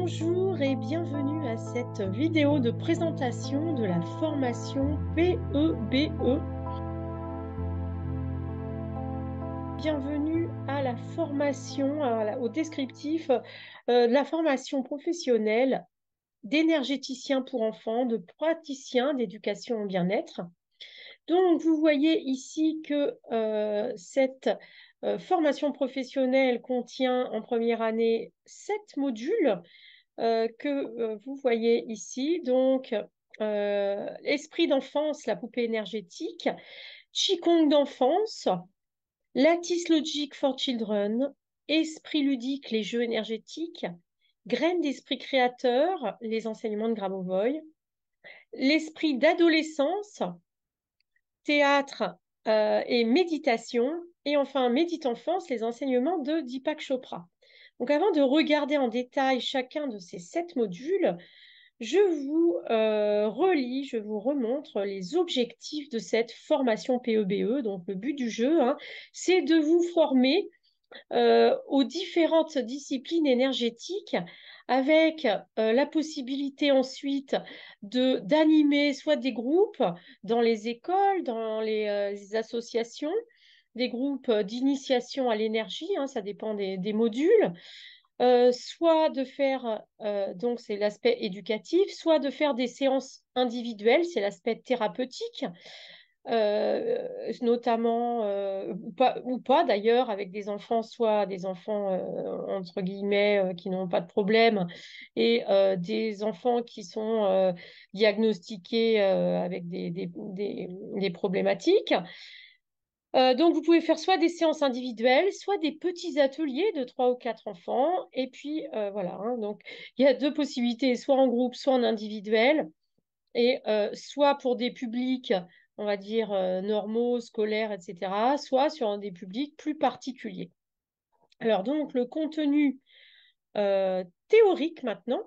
Bonjour et bienvenue à cette vidéo de présentation de la formation PEBE. Bienvenue à la formation, au descriptif de la formation professionnelle d'énergéticien pour enfants, de praticien d'éducation au bien-être. Donc, vous voyez ici que cette formation professionnelle contient en première année 7 modules que vous voyez ici. Donc, esprit d'enfance, la poupée énergétique, Qigong d'enfance, Lattice Logic for Children, esprit ludique, les jeux énergétiques, graines d'esprit créateur, les enseignements de Grabovoi, l'esprit d'adolescence, théâtre et méditation, et enfin médite enfance, les enseignements de Deepak Chopra. Donc avant de regarder en détail chacun de ces 7 modules, je vous relis, je vous remontre les objectifs de cette formation PEBE. Donc le but du jeu, hein, c'est de vous former aux différentes disciplines énergétiques avec la possibilité ensuite d'animer soit des groupes dans les écoles, dans les associations, des groupes d'initiation à l'énergie, hein, ça dépend des modules, soit de faire, donc c'est l'aspect éducatif, soit de faire des séances individuelles, c'est l'aspect thérapeutique, notamment, ou pas d'ailleurs, avec des enfants, soit des enfants, entre guillemets, qui n'ont pas de problème, et des enfants qui sont diagnostiqués avec des problématiques. Donc, vous pouvez faire soit des séances individuelles, soit des petits ateliers de 3 ou 4 enfants. Et puis, voilà, hein, donc, il y a deux possibilités, soit en groupe, soit en individuel. Et soit pour des publics, on va dire, normaux, scolaires, etc., soit sur des publics plus particuliers. Alors, donc, le contenu théorique maintenant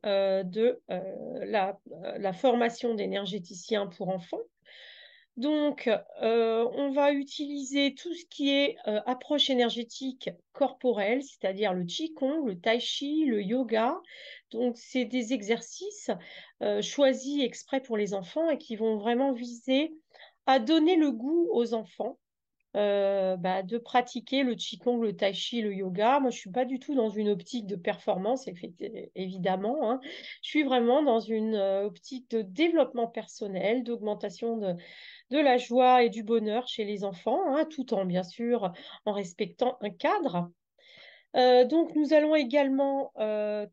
de la formation d'énergéticien pour enfants. Donc, on va utiliser tout ce qui est approche énergétique corporelle, c'est-à-dire le Qigong, le Tai Chi, le yoga. Donc, c'est des exercices choisis exprès pour les enfants et qui vont vraiment viser à donner le goût aux enfants de pratiquer le Qigong, le Tai Chi, le yoga. Moi, je ne suis pas du tout dans une optique de performance, évidemment, hein. Je suis vraiment dans une optique de développement personnel, d'augmentation de la joie et du bonheur chez les enfants, hein, tout en, bien sûr, en respectant un cadre. Donc, nous allons également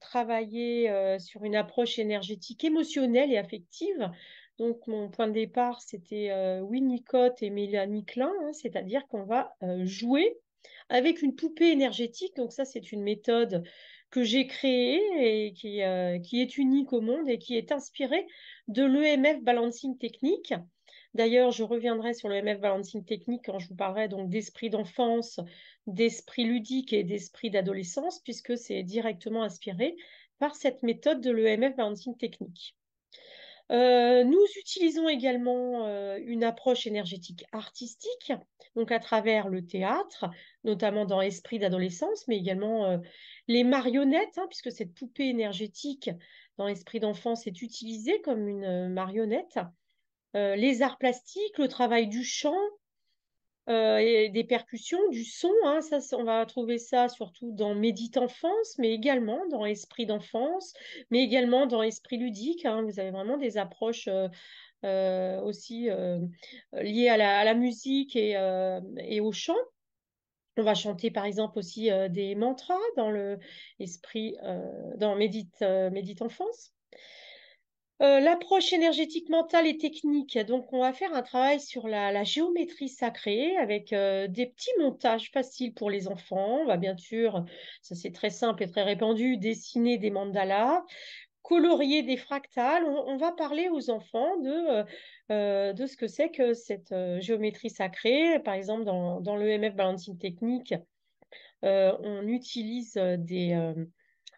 travailler sur une approche énergétique émotionnelle et affective. Donc, mon point de départ, c'était Winnicott et Mélanie Klein, hein, c'est-à-dire qu'on va jouer avec une poupée énergétique. Donc, ça, c'est une méthode que j'ai créée et qui est unique au monde et qui est inspirée de l'EMF Balancing Technique. D'ailleurs, je reviendrai sur le MF Balancing Technique quand je vous parlerai donc d'esprit d'enfance, d'esprit ludique et d'esprit d'adolescence, puisque c'est directement inspiré par cette méthode de l'EMF Balancing Technique. Nous utilisons également une approche énergétique artistique, donc à travers le théâtre, notamment dans Esprit d'adolescence, mais également les marionnettes, hein, puisque cette poupée énergétique dans Esprit d'enfance est utilisée comme une marionnette. Les arts plastiques, le travail du chant, et des percussions, du son, hein, on va trouver ça surtout dans Médite Enfance, mais également dans Esprit d'enfance, mais également dans Esprit ludique, hein. Vous avez vraiment des approches aussi liées à la musique et au chant. On va chanter par exemple aussi des mantras dans le esprit, dans Médite Enfance. L'approche énergétique mentale et technique. Donc, on va faire un travail sur la géométrie sacrée avec des petits montages faciles pour les enfants. On va bien sûr, ça c'est très simple et très répandu, dessiner des mandalas, colorier des fractales. On va parler aux enfants de ce que c'est que cette géométrie sacrée. Par exemple, dans le MF Balancing Technique, on utilise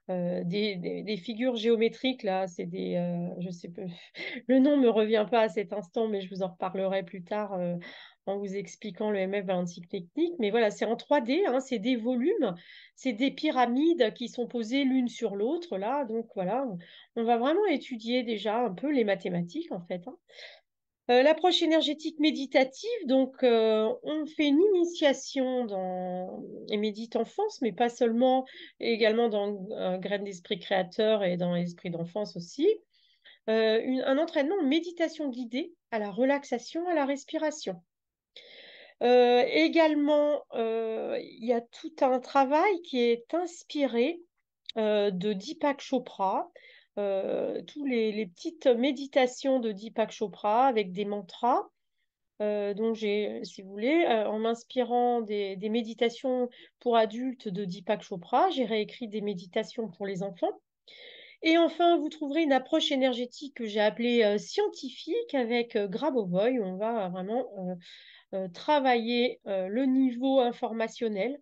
des figures géométriques, là, c'est des, je sais pas, le nom me revient pas à cet instant, mais je vous en reparlerai plus tard en vous expliquant le MF balancing technique. Mais voilà, c'est en 3D, hein, c'est des volumes, c'est des pyramides qui sont posées l'une sur l'autre, là. Donc voilà, on va vraiment étudier déjà un peu les mathématiques, en fait, hein. L'approche énergétique méditative, donc on fait une initiation dans les médite enfance, mais pas seulement, également dans Graines d'esprit créateur et dans l'esprit d'enfance aussi. Un entraînement en méditation guidée à la relaxation, à la respiration. Également, il y a tout un travail qui est inspiré de Deepak Chopra, tous les petites méditations de Deepak Chopra avec des mantras. Donc j'ai, si vous voulez, en m'inspirant des méditations pour adultes de Deepak Chopra, j'ai réécrit des méditations pour les enfants. Et enfin, vous trouverez une approche énergétique que j'ai appelée scientifique avec Grabovoi, où on va vraiment travailler le niveau informationnel,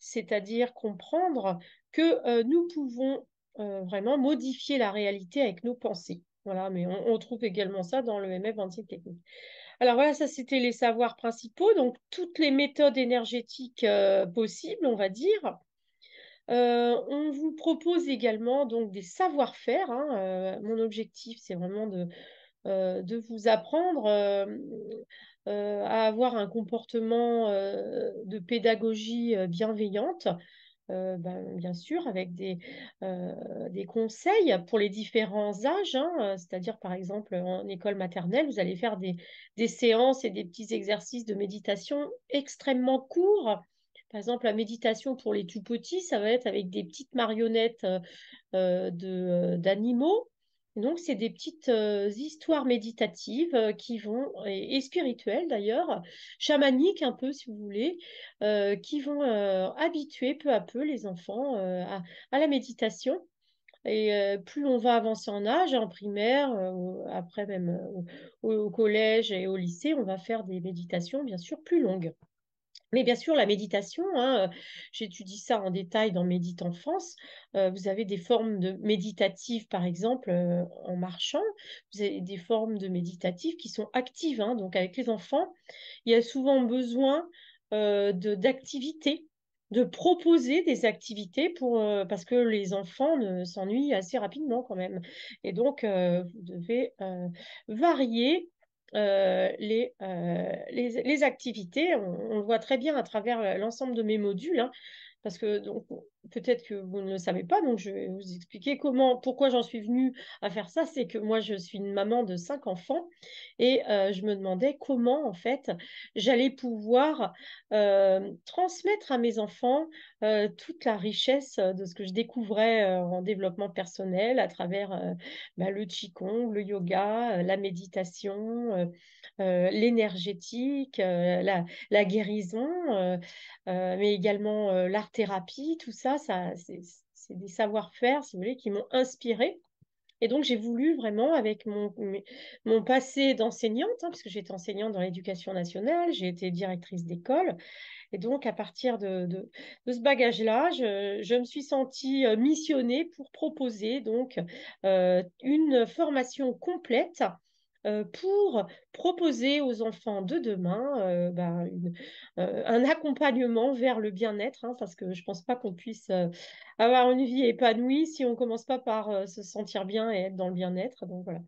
c'est-à-dire comprendre que nous pouvons vraiment modifier la réalité avec nos pensées. Voilà, mais on trouve également ça dans le MF 26 technique. Alors voilà, ça c'était les savoirs principaux, donc toutes les méthodes énergétiques possibles, on va dire. On vous propose également donc des savoir-faire, hein. Mon objectif, c'est vraiment de vous apprendre à avoir un comportement de pédagogie bienveillante, bien sûr, avec des conseils pour les différents âges, hein, c'est-à-dire par exemple en école maternelle, vous allez faire des séances et des petits exercices de méditation extrêmement courts. Par exemple, la méditation pour les tout petits, ça va être avec des petites marionnettes d'animaux. Donc, c'est des petites histoires méditatives qui vont, et spirituelles d'ailleurs, chamaniques un peu si vous voulez, qui vont habituer peu à peu les enfants à la méditation. Et plus on va avancer en âge, en primaire, après même au collège et au lycée, on va faire des méditations bien sûr plus longues. Mais bien sûr, la méditation, hein, j'étudie ça en détail dans Médite Enfance. Vous avez des formes de méditatives, par exemple, en marchant. Vous avez des formes de méditatives qui sont actives, hein. Donc, avec les enfants, il y a souvent besoin d'activités, de proposer des activités parce que les enfants s'ennuient assez rapidement quand même. Et donc, vous devez varier les activités. On le voit très bien à travers l'ensemble de mes modules, hein, parce que donc, peut-être que vous ne le savez pas, donc je vais vous expliquer pourquoi j'en suis venue à faire ça. C'est que moi, je suis une maman de 5 enfants et je me demandais comment, en fait, j'allais pouvoir transmettre à mes enfants toute la richesse de ce que je découvrais en développement personnel à travers le qigong, le yoga, la méditation, l'énergétique, la guérison, mais également l'art-thérapie, tout ça, c'est des savoir-faire, si vous voulez, qui m'ont inspirée. Et donc, j'ai voulu vraiment, avec mon passé d'enseignante, hein, puisque j'étais enseignante dans l'éducation nationale, j'ai été directrice d'école. Et donc, à partir de ce bagage-là, je me suis sentie missionnée pour proposer donc une formation complète pour proposer aux enfants de demain un accompagnement vers le bien-être, hein, parce que je ne pense pas qu'on puisse avoir une vie épanouie si on ne commence pas par se sentir bien et être dans le bien-être. Donc voilà.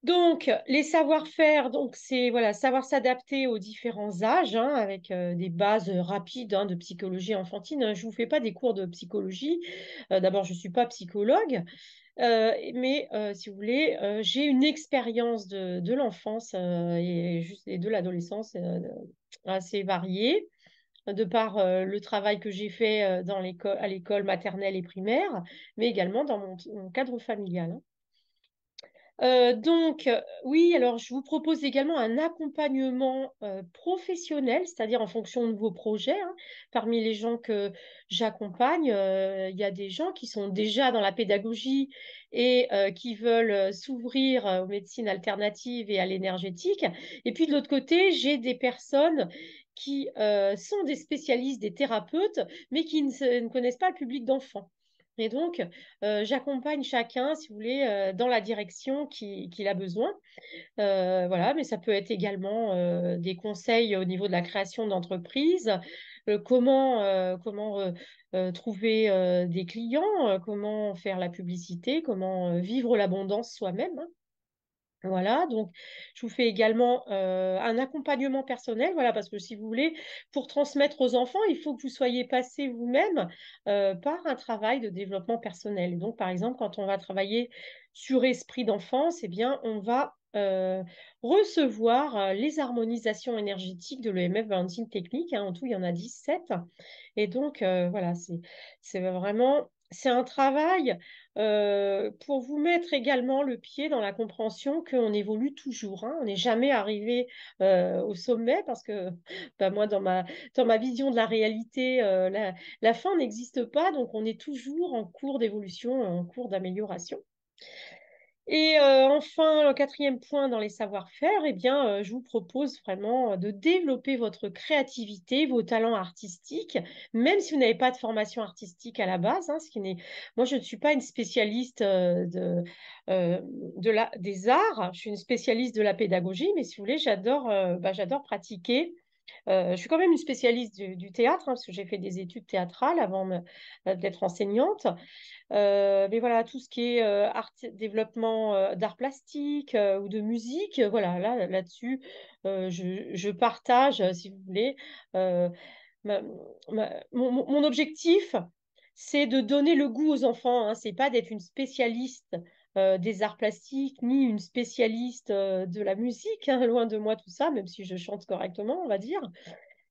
Donc, les savoir-faire, donc c'est voilà, savoir s'adapter aux différents âges, hein, avec des bases rapides hein, de psychologie enfantine. Je ne vous fais pas des cours de psychologie. D'abord, je ne suis pas psychologue, mais si vous voulez, j'ai une expérience de l'enfance et de l'adolescence assez variée, de par le travail que j'ai fait à l'école maternelle et primaire, mais également dans mon cadre familial, hein. Oui, alors je vous propose également un accompagnement professionnel, c'est-à-dire en fonction de vos projets, hein. Parmi les gens que j'accompagne, il y a des gens qui sont déjà dans la pédagogie et qui veulent s'ouvrir aux médecines alternatives et à l'énergétique. Et puis de l'autre côté, j'ai des personnes qui sont des spécialistes, des thérapeutes, mais qui ne connaissent pas le public d'enfants. Et donc, j'accompagne chacun, si vous voulez, dans la direction qu'il a besoin. Voilà, mais ça peut être également des conseils au niveau de la création d'entreprise, comment trouver des clients, comment faire la publicité, comment vivre l'abondance soi-même, hein. Voilà, donc je vous fais également un accompagnement personnel, voilà, parce que si vous voulez, pour transmettre aux enfants, il faut que vous soyez passé vous-même par un travail de développement personnel. Donc, par exemple, quand on va travailler sur esprit d'enfance, eh bien, on va recevoir les harmonisations énergétiques de l'EMF Balancing Technique, hein. En tout, il y en a 17. Et donc, voilà, c'est vraiment, c'est un travail pour vous mettre également le pied dans la compréhension qu'on évolue toujours, hein. On n'est jamais arrivé au sommet parce que bah, moi, dans ma vision de la réalité, la fin n'existe pas, donc on est toujours en cours d'évolution, en cours d'amélioration. Et enfin, le quatrième point dans les savoir-faire, eh bien, je vous propose vraiment de développer votre créativité, vos talents artistiques, même si vous n'avez pas de formation artistique à la base, hein, ce qui n'est... Moi, je ne suis pas une spécialiste des arts, je suis une spécialiste de la pédagogie, mais si vous voulez, j'adore pratiquer. Je suis quand même une spécialiste du théâtre, hein, parce que j'ai fait des études théâtrales d'être enseignante. Mais voilà, tout ce qui est développement d'art plastique ou de musique, voilà, là-dessus, je partage, si vous voulez. euh, ma- mon objectif, c'est de donner le goût aux enfants, hein. C'est pas d'être une spécialiste des arts plastiques, ni une spécialiste de la musique, hein, loin de moi tout ça, même si je chante correctement, on va dire.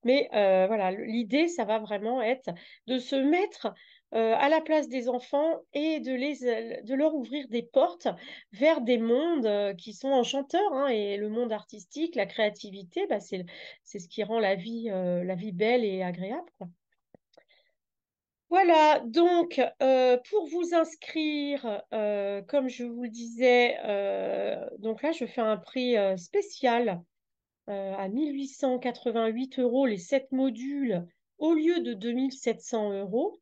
Mais voilà, l'idée, ça va vraiment être de se mettre à la place des enfants et de leur ouvrir des portes vers des mondes qui sont enchanteurs, hein. Et le monde artistique, la créativité, bah, c'est ce qui rend la vie belle et agréable, quoi. Voilà, donc pour vous inscrire, comme je vous le disais, donc là, je fais un prix spécial à 1 888 € les 7 modules au lieu de 2 700 €.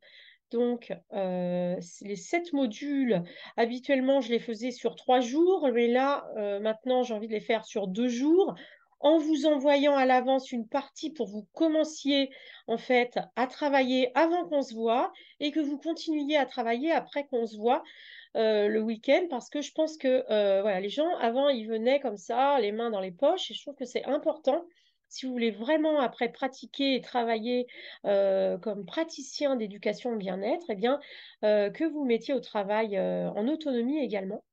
Donc, les 7 modules, habituellement, je les faisais sur 3 jours, mais là, maintenant, j'ai envie de les faire sur 2 jours, en vous envoyant à l'avance une partie pour que vous commenciez, en fait, à travailler avant qu'on se voit et que vous continuiez à travailler après qu'on se voit le week-end, parce que je pense que voilà, les gens, avant, ils venaient comme ça, les mains dans les poches, et je trouve que c'est important. Si vous voulez vraiment après pratiquer et travailler comme praticien d'éducation au bien-être, eh bien, que vous mettiez au travail en autonomie également.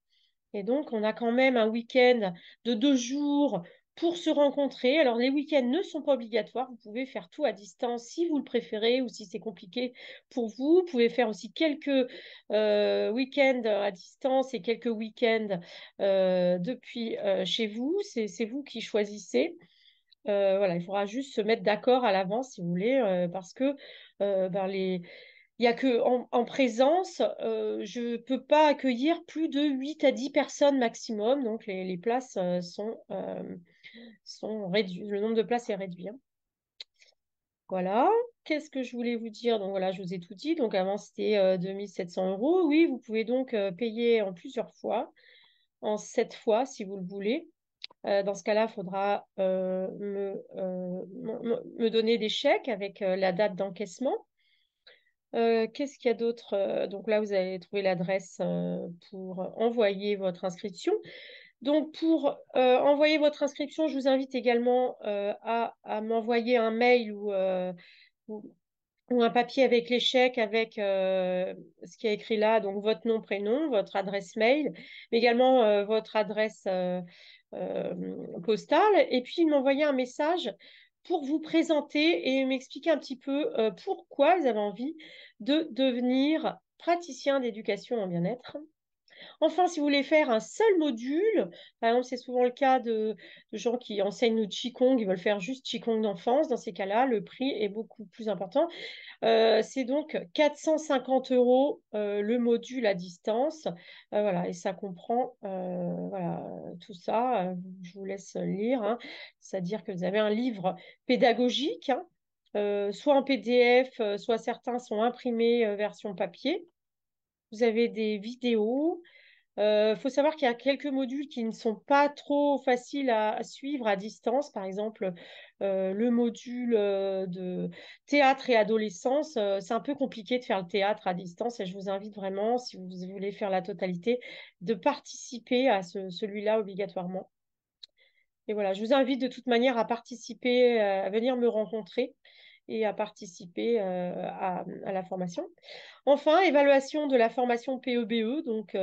Et donc, on a quand même un week-end de 2 jours pour se rencontrer. Alors, les week-ends ne sont pas obligatoires. Vous pouvez faire tout à distance si vous le préférez ou si c'est compliqué pour vous. Vous pouvez faire aussi quelques week-ends à distance et quelques week-ends depuis chez vous. C'est vous qui choisissez. Voilà, il faudra juste se mettre d'accord à l'avance si vous voulez, parce que ben, il y a que en présence, je ne peux pas accueillir plus de 8 à 10 personnes maximum, donc les places sont réduites, le nombre de places est réduit, hein. Voilà, qu'est-ce que je voulais vous dire? Donc voilà, je vous ai tout dit. Donc avant, c'était 2 700 €. Oui, vous pouvez donc payer en plusieurs fois, en 7 fois si vous le voulez. Dans ce cas-là, il faudra me donner des chèques avec la date d'encaissement. Qu'est-ce qu'il y a d'autre? Donc là, vous allez trouver l'adresse pour envoyer votre inscription. Donc pour envoyer votre inscription, je vous invite également à m'envoyer un mail ou, ou un papier avec les chèques, avec ce qui est écrit là, donc votre nom, prénom, votre adresse mail, mais également votre adresse postale, et puis m'envoyer un message pour vous présenter et m'expliquer un petit peu pourquoi vous avez envie de devenir praticien d'éducation en bien-être. Enfin, si vous voulez faire un seul module, par exemple, c'est souvent le cas de gens qui enseignent le Qigong, ils veulent faire juste Qigong d'enfance. Dans ces cas-là, le prix est beaucoup plus important. C'est donc 450 € le module à distance. Voilà, et ça comprend voilà, tout ça. Je vous laisse lire, hein. C'est-à-dire que vous avez un livre pédagogique, hein, soit en PDF, soit certains sont imprimés version papier. vous avez des vidéos. Faut savoir qu'il y a quelques modules qui ne sont pas trop faciles à suivre à distance. Par exemple, le module de théâtre et adolescence, c'est un peu compliqué de faire le théâtre à distance et je vous invite vraiment, si vous voulez faire la totalité, de participer à celui-là obligatoirement. Et voilà, je vous invite de toute manière à participer, à venir me rencontrer et à participer à la formation. Enfin, évaluation de la formation PEBE. Donc,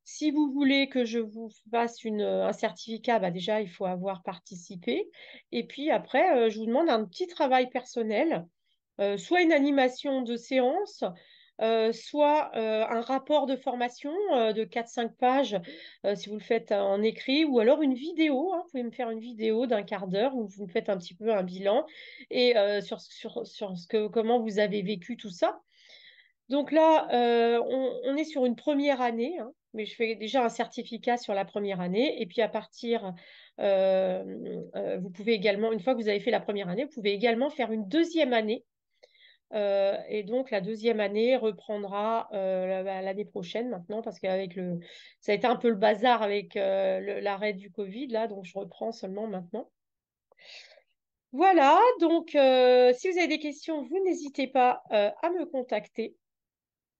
si vous voulez que je vous fasse un certificat, bah déjà, il faut avoir participé. Et puis après, je vous demande un petit travail personnel, soit une animation de séance, soit un rapport de formation de 4-5 pages, si vous le faites en écrit, ou alors une vidéo, hein. Vous pouvez me faire une vidéo d'1/4 d'heure où vous me faites un petit peu un bilan et sur comment vous avez vécu tout ça. Donc là, on est sur une première année, hein, mais je fais déjà un certificat sur la première année. Et puis à partir, vous pouvez également, une fois que vous avez fait la première année, vous pouvez également faire une deuxième année. Et donc la deuxième année reprendra l'année prochaine maintenant, parce ça a été un peu le bazar avec l'arrêt du Covid, là, donc je reprends seulement maintenant. Voilà, donc si vous avez des questions, vous n'hésitez pas à me contacter.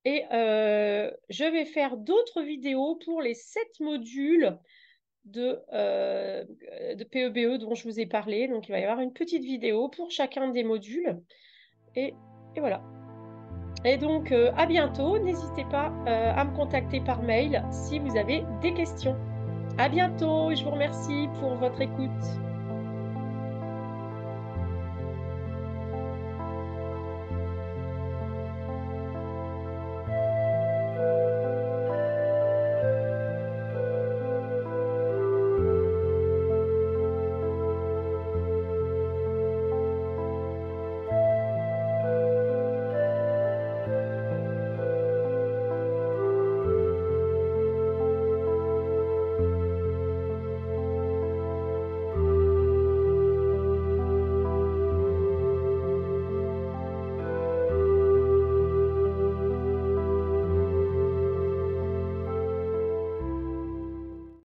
Et je vais faire d'autres vidéos pour les 7 modules de PEBE dont je vous ai parlé. Donc, il va y avoir une petite vidéo pour chacun des modules. Et, et voilà. Et donc, à bientôt. N'hésitez pas à me contacter par mail si vous avez des questions. À bientôt. Je vous remercie pour votre écoute.